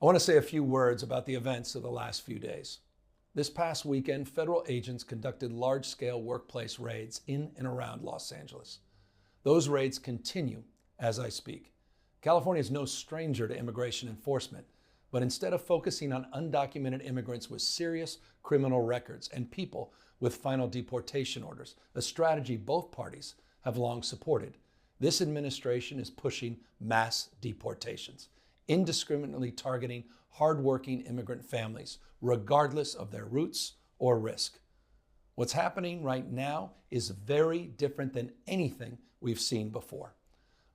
I want to say a few words about the events of the last few days. This past weekend, federal agents conducted large-scale workplace raids in and around Los Angeles. Those raids continue as I speak. California is no stranger to immigration enforcement, but instead of focusing on undocumented immigrants with serious criminal records and people with final deportation orders, a strategy both parties have long supported, this administration is pushing mass deportations, indiscriminately targeting hardworking immigrant families, regardless of their roots or risk. What's happening right now is very different than anything we've seen before.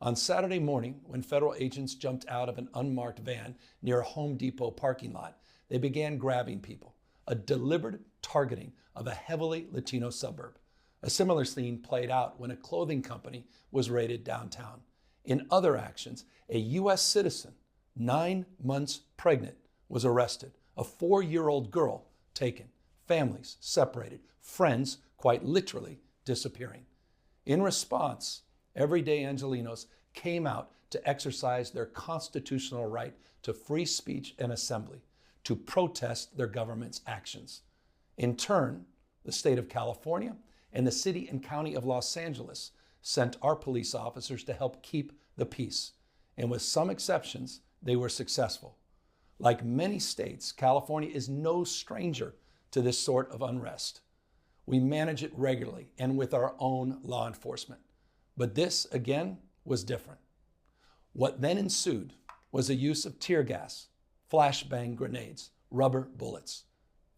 On Saturday morning, when federal agents jumped out of an unmarked van near a Home Depot parking lot, they began grabbing people, a deliberate targeting of a heavily Latino suburb. A similar scene played out when a clothing company was raided downtown. In other actions, a U.S. citizen, 9 months pregnant, was arrested. A 4-year-old girl taken. Families separated. Friends quite literally disappearing. In response, everyday Angelenos came out to exercise their constitutional right to free speech and assembly, to protest their government's actions. In turn, the state of California and the city and county of Los Angeles sent our police officers to help keep the peace. And with some exceptions, they were successful. Like many states, California is no stranger to this sort of unrest. We manage it regularly and with our own law enforcement. But this, again, was different. What then ensued was the use of tear gas, flashbang grenades, rubber bullets,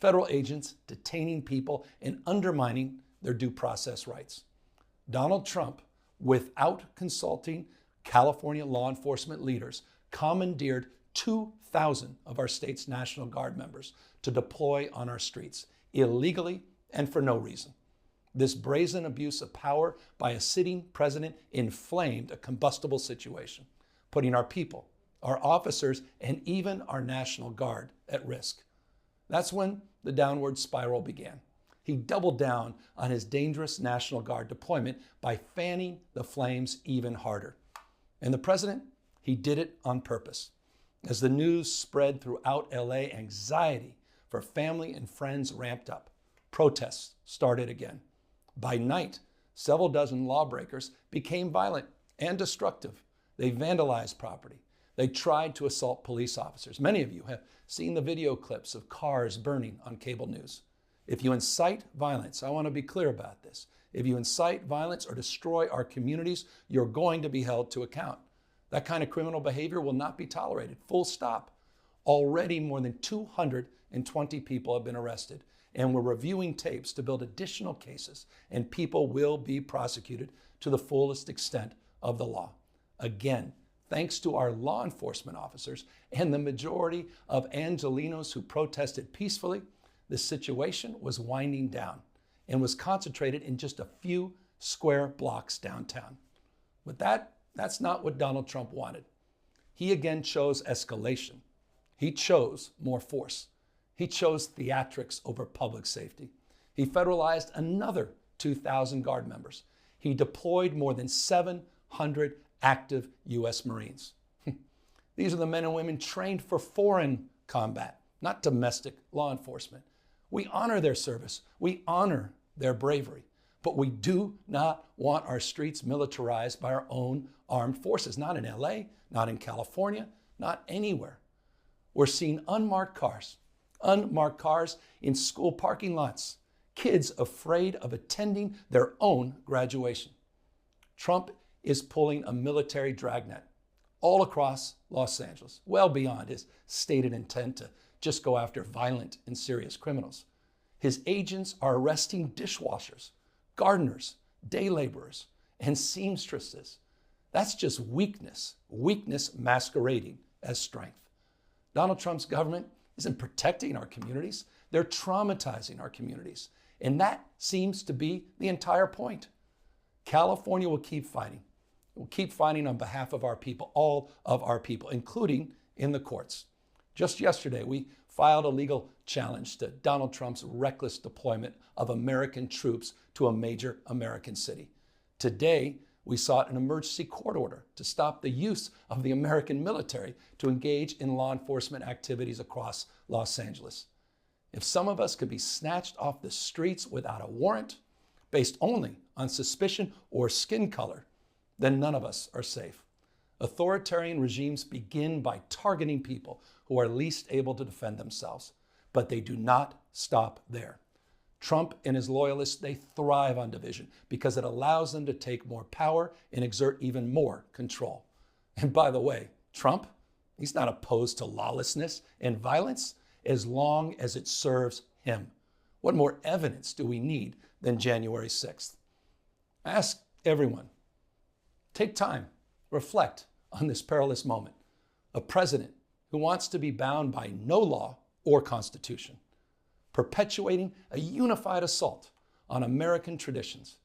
federal agents detaining people and undermining their due process rights. Donald Trump, without consulting California law enforcement leaders, commandeered 2,000 of our state's National Guard members to deploy on our streets, illegally and for no reason. This brazen abuse of power by a sitting president inflamed a combustible situation, putting our people, our officers, and even our National Guard at risk. That's when the downward spiral began. He doubled down on his dangerous National Guard deployment by fanning the flames even harder. And the president, he did it on purpose. As the news spread throughout LA, anxiety for family and friends ramped up. Protests started again. By night, several dozen lawbreakers became violent and destructive. They vandalized property. They tried to assault police officers. Many of you have seen the video clips of cars burning on cable news. If you incite violence, I want to be clear about this. If you incite violence or destroy our communities, you're going to be held to account. That kind of criminal behavior will not be tolerated. Full stop. Already more than 220 people have been arrested, and we're reviewing tapes to build additional cases, and people will be prosecuted to the fullest extent of the law. Again, thanks to our law enforcement officers and the majority of Angelenos who protested peacefully, the situation was winding down and was concentrated in just a few square blocks downtown. But that's not what Donald Trump wanted. He again chose escalation. He chose more force. He chose theatrics over public safety. He federalized another 2,000 Guard members. He deployed more than 700 active U.S. Marines. These are the men and women trained for foreign combat, not domestic law enforcement. We honor their service. We honor their bravery. But we do not want our streets militarized by our own armed forces, not in LA, not in California, not anywhere. We're seeing unmarked cars in school parking lots, kids afraid of attending their own graduation. Trump is pulling a military dragnet all across Los Angeles, well beyond his stated intent to just go after violent and serious criminals. His agents are arresting dishwashers, gardeners, day laborers, and seamstresses. That's just weakness masquerading as strength. Donald Trump's government isn't protecting our communities. They're traumatizing our communities. And that seems to be the entire point. California will keep fighting. We'll keep fighting on behalf of our people, all of our people, including in the courts. Just yesterday, we filed a legal challenge to Donald Trump's reckless deployment of American troops to a major American city. Today, we sought an emergency court order to stop the use of the American military to engage in law enforcement activities across Los Angeles. If some of us could be snatched off the streets without a warrant, based only on suspicion or skin color, then none of us are safe. Authoritarian regimes begin by targeting people who are least able to defend themselves, but they do not stop there. Trump and his loyalists, they thrive on division because it allows them to take more power and exert even more control. And by the way, Trump, he's not opposed to lawlessness and violence as long as it serves him. What more evidence do we need than January 6th? I ask everyone, take time, reflect on this perilous moment. A president who wants to be bound by no law or constitution, perpetuating a unified assault on American traditions.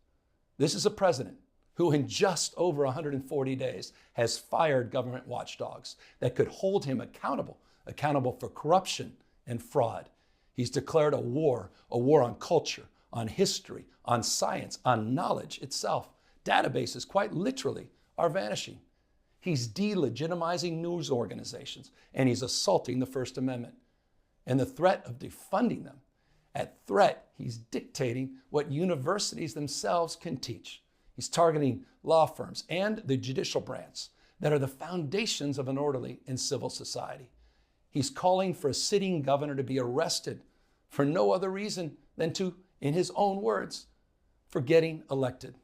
This is a president who in just over 140 days has fired government watchdogs that could hold him accountable for corruption and fraud. He's declared a war on culture, on history, on science, on knowledge itself. Databases, quite literally, are vanishing. He's delegitimizing news organizations, and he's assaulting the First Amendment. And the threat of defunding them, at threat, he's dictating what universities themselves can teach. He's targeting law firms and the judicial branch that are the foundations of an orderly and civil society. He's calling for a sitting governor to be arrested for no other reason than to, in his own words, for getting elected.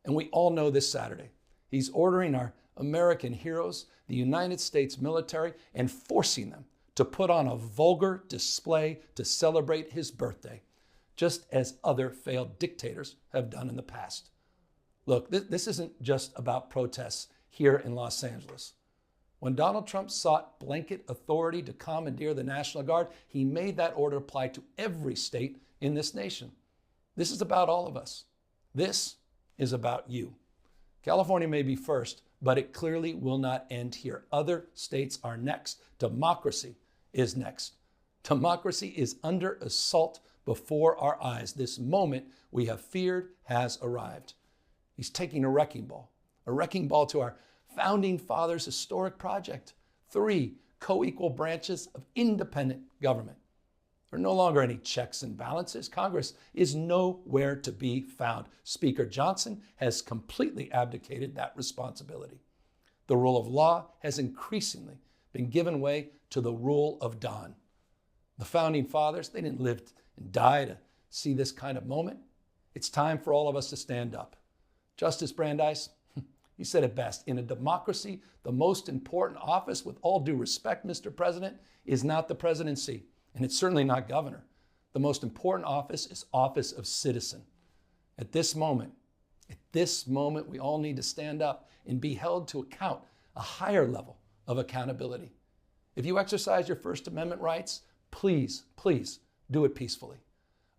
And we all know this Saturday, he's ordering our American heroes, the United States military, and forcing them to put on a vulgar display to celebrate his birthday, just as other failed dictators have done in the past. Look, this isn't just about protests here in Los Angeles. When Donald Trump sought blanket authority to commandeer the National Guard, he made that order apply to every state in this nation. This is about all of us. This is about you. California may be first, but it clearly will not end here. Other states are next. Democracy is next. Democracy is under assault before our eyes. This moment we have feared has arrived. He's taking a wrecking ball to our founding fathers' historic project. 3 co-equal branches of independent government. There are no longer any checks and balances. Congress is nowhere to be found. Speaker Johnson has completely abdicated that responsibility. The rule of law has increasingly been given way to the rule of Don. The founding fathers, they didn't live and die to see this kind of moment. It's time for all of us to stand up. Justice Brandeis, he said it best. In a democracy, the most important office, with all due respect, Mr. President, is not the presidency, and it's certainly not governor. The most important office is office of citizen. At this moment, we all need to stand up and be held to account, a higher level of accountability. If you exercise your First Amendment rights, please do it peacefully.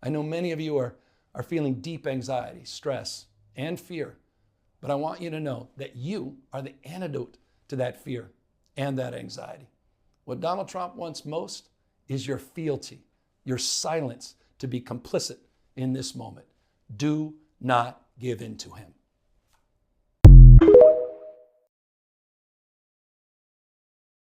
I know many of you are feeling deep anxiety, stress, and fear, but I want you to know that you are the antidote to that fear and that anxiety. What Donald Trump wants most is your fealty, your silence to be complicit in this moment. Do not give in to him.